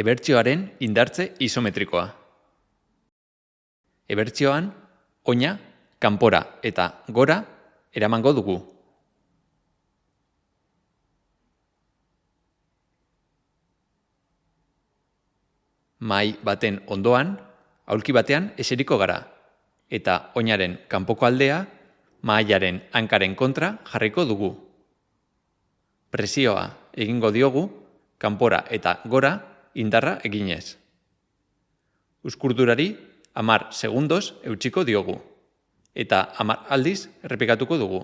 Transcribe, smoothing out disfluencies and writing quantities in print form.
Ebertsioaren indartze isometrikoa. Ebertsioan, oina, kanpora eta gora eramango dugu. Mahai baten ondoan, aulki batean eseriko gara, eta oinaren kanpoko aldea mahaiaren hankaren kontra jarriko dugu. Presioa egingo diogu, kanpora eta gora indarra eginez. Uzkurdurari 10 segundoz eutsiko diogu, eta 10 aldiz errepikatuko dugu.